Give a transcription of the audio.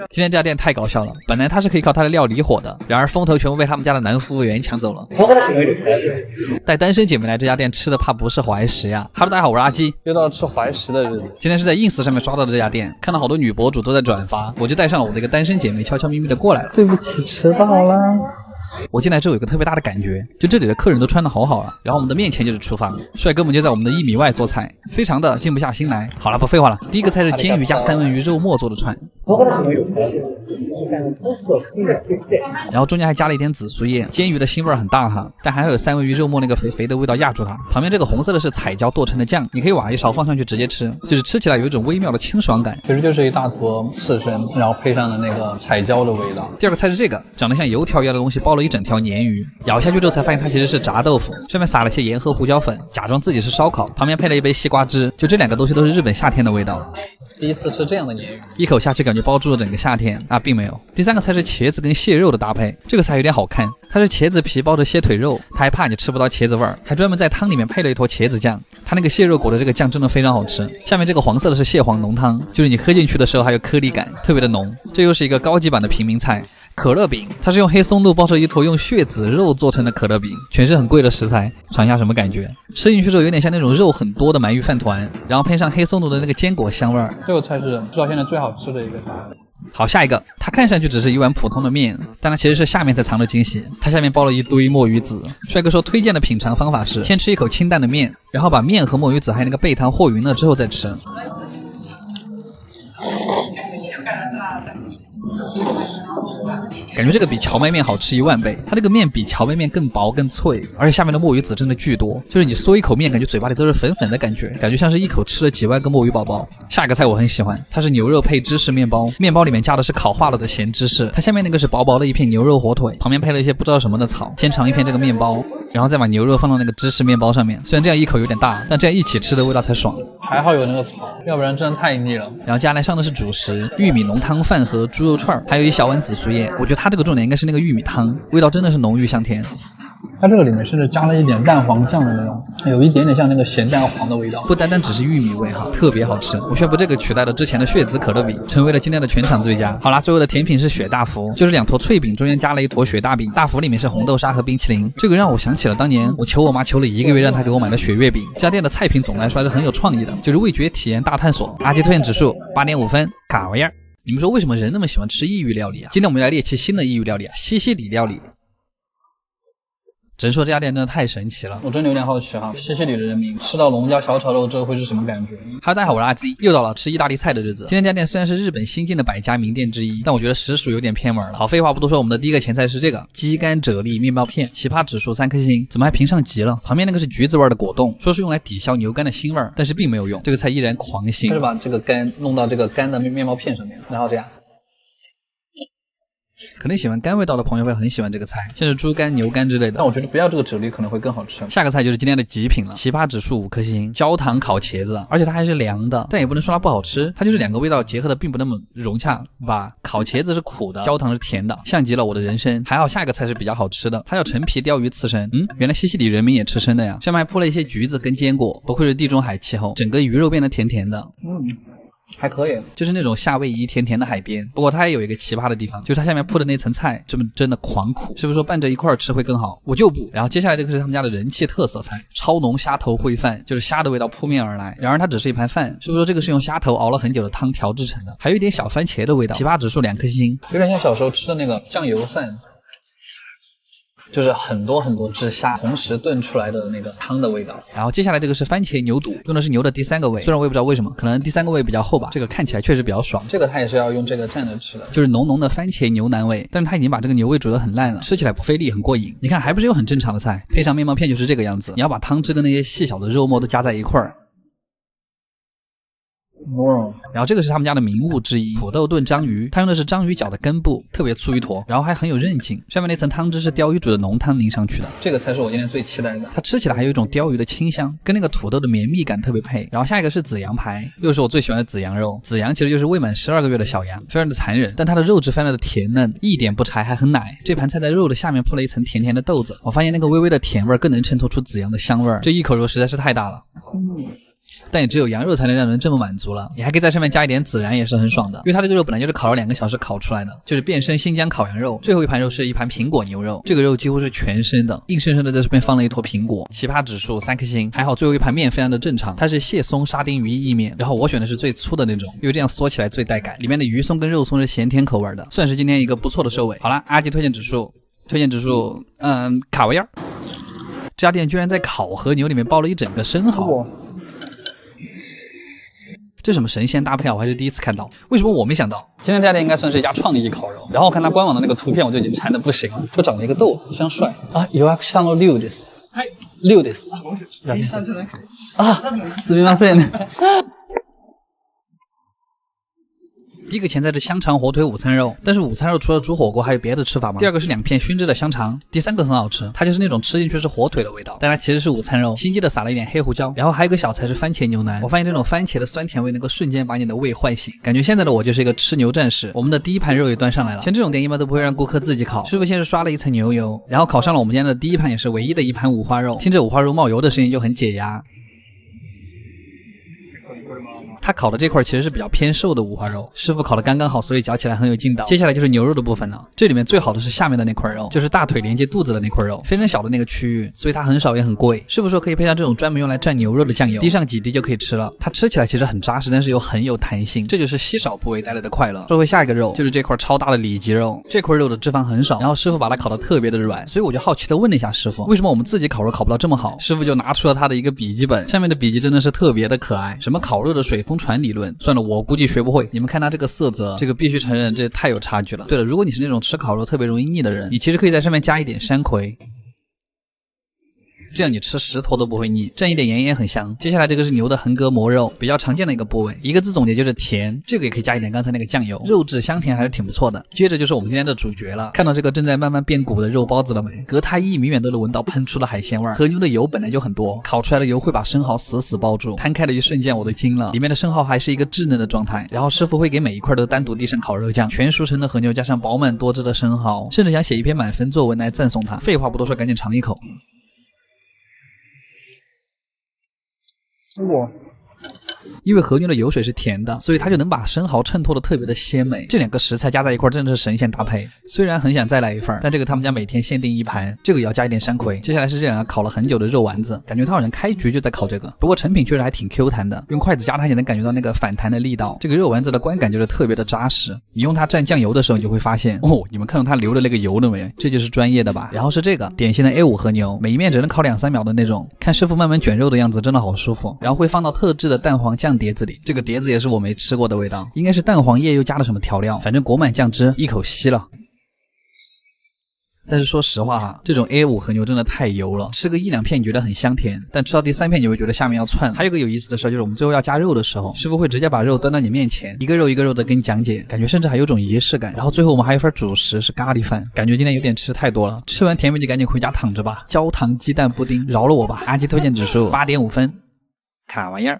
今天这家店太搞笑了，本来他是可以靠他的料理火的，然而风头全部被他们家的男服务员抢走了。带单身姐妹来这家店吃的怕不是怀石呀。Hello， 大家好，我是阿基，又到了吃怀石的日子。今天是在 ins 上面刷到的这家店，看到好多女博主都在转发，我就带上了我的一个单身姐妹，悄悄咪咪的过来了。对不起，迟到了。我进来之后有个特别大的感觉，就这里的客人都穿得好好啊，然后我们的面前就是厨房，帅哥们就在我们的1米外做菜，非常的静不下心来。好了，不废话了，第一个菜是煎鱼加三文鱼肉末做的串，然后中间还加了一点紫苏叶，煎鱼的腥味很大哈，但还有三文鱼肉末那个肥肥的味道压住它。旁边这个红色的是彩椒剁成的酱，你可以挖一勺放上去直接吃，就是吃起来有一种微妙的清爽感，其实就是一大坨刺身，然后配上了那个彩椒的味道。第二个菜是这个长得像油条一样的东西，包了一整条鲶鱼，咬下去之后才发现它其实是炸豆腐，上面撒了些盐和胡椒粉，假装自己是烧烤，旁边配了一杯西瓜汁，就这两个东西都是日本夏天的味道。第一次吃这样的鲶鱼，一口下去感觉包住了整个夏天啊，并没有。第三个菜是茄子跟蟹肉的搭配，这个菜有点好看，它是茄子皮包着蟹腿肉，它还怕你吃不到茄子味儿，还专门在汤里面配了一坨茄子酱，它那个蟹肉裹的这个酱真的非常好吃。下面这个黄色的是蟹黄浓汤，就是你喝进去的时候还有颗粒感，特别的浓。这又是一个高级版的平民菜。可乐饼，它是用黑松露包着一坨用血子肉做成的可乐饼，全是很贵的食材，尝一下什么感觉？吃进去之后有点像那种肉很多的鳗鱼饭团，然后配上黑松露的那个坚果香味儿。这个菜是吃到现在最好吃的一个菜。好，下一个，它看上去只是一碗普通的面，但它其实是下面才藏着惊喜，它下面包了一堆墨鱼籽。帅哥说推荐的品尝方法是先吃一口清淡的面，然后把面和墨鱼籽还有那个贝汤和匀了之后再吃。感觉这个比荞麦面好吃10000倍，它这个面比荞麦面更薄更脆，而且下面的墨鱼籽真的巨多，就是你嗦一口面感觉嘴巴里都是粉粉的感觉，感觉像是一口吃了几万个墨鱼宝宝。下一个菜我很喜欢，它是牛肉配芝士面包，面包里面加的是烤化了的咸芝士，它下面那个是薄薄的一片牛肉火腿，旁边配了一些不知道什么的草。先尝一片这个面包，然后再把牛肉放到那个芝士面包上面，虽然这样一口有点大，但这样一起吃的味道才爽。还好有那个草，要不然真的太腻了。然后接下来上的是主食，玉米浓汤饭和猪肉串，还有一小碗紫苏叶。我觉得它这个重点应该是那个玉米汤，味道真的是浓郁香甜。它这个里面甚至加了一点蛋黄酱的那种，有一点点像那个咸蛋黄的味道，不单单只是玉米味哈，特别好吃。我宣布这个取代了之前的血籽可乐饼，成为了今天的全场最佳。好啦，最后的甜品是雪大福，就是2坨脆饼中间加了一坨雪大饼，大福里面是红豆沙和冰淇淋。这个让我想起了当年我求我妈求了1个月让她给我买的雪月饼。这家店的菜品总来说还是很有创意的，就是味觉体验大探索。阿基推荐指数8.5分，卡维尔。你们说为什么人那么喜欢吃异域料理啊？今天我们来猎奇新的异域料理啊，西西里料理。只能说这家店真的太神奇了，我真的有点好奇哈，西西里的人民吃到龙虾小炒肉之后会是什么感觉？哈喽，大家好，我是阿基，又到了吃意大利菜的日子。今天这家店虽然是日本新进的100家名店之一，但我觉得实属有点偏门了。好，废话不多说，我们的第一个前菜是这个鸡肝啫喱面包片，奇葩指数3颗星，怎么还评上级了？旁边那个是橘子味的果冻，说是用来抵消牛肝的腥味，但是并没有用，这个菜依然狂腥。就是把这个肝弄到这个干的面包片上面，然后这样。可能喜欢干味道的朋友会很喜欢这个菜，像是猪肝、牛肝之类的，但我觉得不要这个啫喱可能会更好吃。下个菜就是今天的极品了，奇葩指数5颗星，焦糖烤茄子，而且它还是凉的，但也不能说它不好吃，它就是2个味道结合的并不那么融洽吧。烤茄子是苦的，焦糖是甜的，像极了我的人生。还好下一个菜是比较好吃的，它叫陈皮鲷鱼刺身。原来西西里人民也吃生的呀，上面还铺了一些橘子跟坚果，不愧是地中海气候，整个鱼肉变得甜甜的。还可以，就是那种夏威夷甜甜的海边。不过它也有一个奇葩的地方，就是它下面铺的那层菜真的狂苦，是不是说拌着一块吃会更好？我就不。然后接下来这个是他们家的人气特色菜，超浓虾头烩饭，就是虾的味道扑面而来。然而它只是一盘饭，是不是说这个是用虾头熬了很久的汤调制成的？还有一点小番茄的味道，奇葩指数2颗星，有点像小时候吃的那个酱油饭。就是很多只虾同时炖出来的那个汤的味道。然后接下来这个是番茄牛肚，用的是牛的第3个胃，虽然我也不知道为什么，可能第3个胃比较厚吧，这个看起来确实比较爽。这个它也是要用这个蘸着吃的，就是浓浓的番茄牛腩味，但是它已经把这个牛味煮得很烂了，吃起来不费力，很过瘾。你看还不是有很正常的菜，配上面包片就是这个样子，你要把汤汁跟那些细小的肉末都加在一块儿。然后这个是他们家的名物之一，土豆炖章鱼，它用的是章鱼脚的根部，特别粗一坨，然后还很有韧劲，上面那层汤汁是鲷鱼煮的浓汤淋上去的。这个才是我今天最期待的，它吃起来还有一种鲷鱼的清香，跟那个土豆的绵密感特别配。然后下一个是紫羊排，又是我最喜欢的紫羊肉。紫羊其实就是未满12个月的小羊，非常的残忍，但它的肉质非常的甜嫩，一点不柴，还很奶。这盘菜在肉的下面铺了一层甜甜的豆子，我发现那个微微的甜味更能衬托出紫羊的香味，这一口肉实在是太大了。但也只有羊肉才能让人这么满足了。你还可以在上面加一点孜然，也是很爽的。因为它这个肉本来就是烤了2个小时烤出来的，就是变身新疆烤羊肉。最后一盘肉是一盘苹果牛肉，这个肉几乎是全生的，硬生生的在这边放了一坨苹果。奇葩指数3颗星。还好最后一盘面非常的正常，它是蟹松沙丁鱼意面，然后我选的是最粗的那种，因为这样嗦起来最带感。里面的鱼松跟肉松是咸甜口味的，算是今天一个不错的收尾。好了，阿基推荐指数，卡玩意儿。这家店居然在烤和牛里面包了一整个生蚝。这什么神仙搭配啊！我还是第一次看到，为什么我没想到？今天这家店应该算是一家创意烤肉。然后看它官网的那个图片，我就已经馋得不行了。就长了一个豆，非常帅啊！予約したの龍です。龍です。啊，すみません。第一个前菜是香肠火腿午餐肉，但是午餐肉除了煮火锅还有别的吃法吗？第二个是2片熏制的香肠，第3个很好吃，它就是那种吃进去是火腿的味道，但它其实是午餐肉，心机的撒了一点黑胡椒。然后还有一个小菜是番茄牛腩，我发现这种番茄的酸甜味能够瞬间把你的胃唤醒，感觉现在的我就是一个吃牛战士。我们的第一盘肉也端上来了，像这种店一般都不会让顾客自己烤，师傅先是刷了一层牛油，然后烤上了我们今天的第一盘也是唯一的一盘五花肉，听着五花肉冒油的声音就很解压。它烤的这块其实是比较偏瘦的五花肉，师傅烤的刚刚好，所以嚼起来很有劲道。接下来就是牛肉的部分了，这里面最好的是下面的那块肉，就是大腿连接肚子的那块肉，非常小的那个区域，所以它很少也很贵。师傅说可以配上这种专门用来蘸牛肉的酱油，滴上几滴就可以吃了。它吃起来其实很扎实，但是又很有弹性，这就是稀少部位带来的快乐。说回下一个肉，就是这块超大的里脊肉，这块肉的脂肪很少，然后师傅把它烤得特别的软，所以我就好奇的问了一下师傅，为什么我们自己烤肉烤不到这么好？师傅就拿出了他的一个笔记本，上面的笔记真的是特别的可爱，什么烤肉的水风传理论，算了，我估计学不会。你们看它这个色泽，这个必须承认，这太有差距了。对了，如果你是那种吃烤肉特别容易腻的人，你其实可以在上面加一点山葵，这样你吃10坨都不会腻，蘸一点盐也很香。接下来这个是牛的横膈膜肉，比较常见的一个部位，一个字总结就是甜，这个也可以加一点刚才那个酱油，肉质香甜还是挺不错的。接着就是我们今天的主角了，看到这个正在慢慢变鼓的肉包子了没？隔它1米远都能闻到喷出的海鲜味。和牛的油本来就很多，烤出来的油会把生蚝死死包住，摊开的一瞬间我都惊了，里面的生蚝还是一个稚嫩的状态。然后师傅会给每一块都单独滴上烤肉酱，全熟成的和牛加上饱满多汁的生蚝，甚至想写一篇满分作文来赞颂它。废话不多说，赶紧尝一口。因为和牛的油水是甜的，所以它就能把生蚝衬托的特别的鲜美。这2个食材加在一块真的是神仙搭配。虽然很想再来一份，但这个他们家每天限定1盘，这个也要加一点山葵。接下来是这2个烤了很久的肉丸子，感觉它好像开局就在烤这个，不过成品确实还挺 Q 弹的，用筷子夹它也能感觉到那个反弹的力道。这个肉丸子的观感就是特别的扎实，你用它蘸酱油的时候，你就会发现哦，你们看到它流的那个油了没？这就是专业的吧。然后是这个典型的 A5 和牛，每一面只能烤2-3秒的那种，看师傅慢慢卷肉的样子真的好舒服。然后会放到特制的蛋黄酱碟子里，这个碟子也是我没吃过的味道，应该是蛋黄液又加了什么调料，反正裹满酱汁，一口吸了。但是说实话哈，这种 A5 和牛真的太油了，吃个1-2片你觉得很香甜，但吃到第3片你会觉得下面要窜。还有个有意思的事就是我们最后要加肉的时候，师傅会直接把肉端到你面前，一个肉一个肉的跟你讲解，感觉甚至还有种仪式感。然后最后我们还有一份主食是咖喱饭，感觉今天有点吃太多了，吃完甜品就赶紧回家躺着吧。焦糖鸡蛋布丁饶了我吧。阿基推荐指数8.5分，卡玩意儿。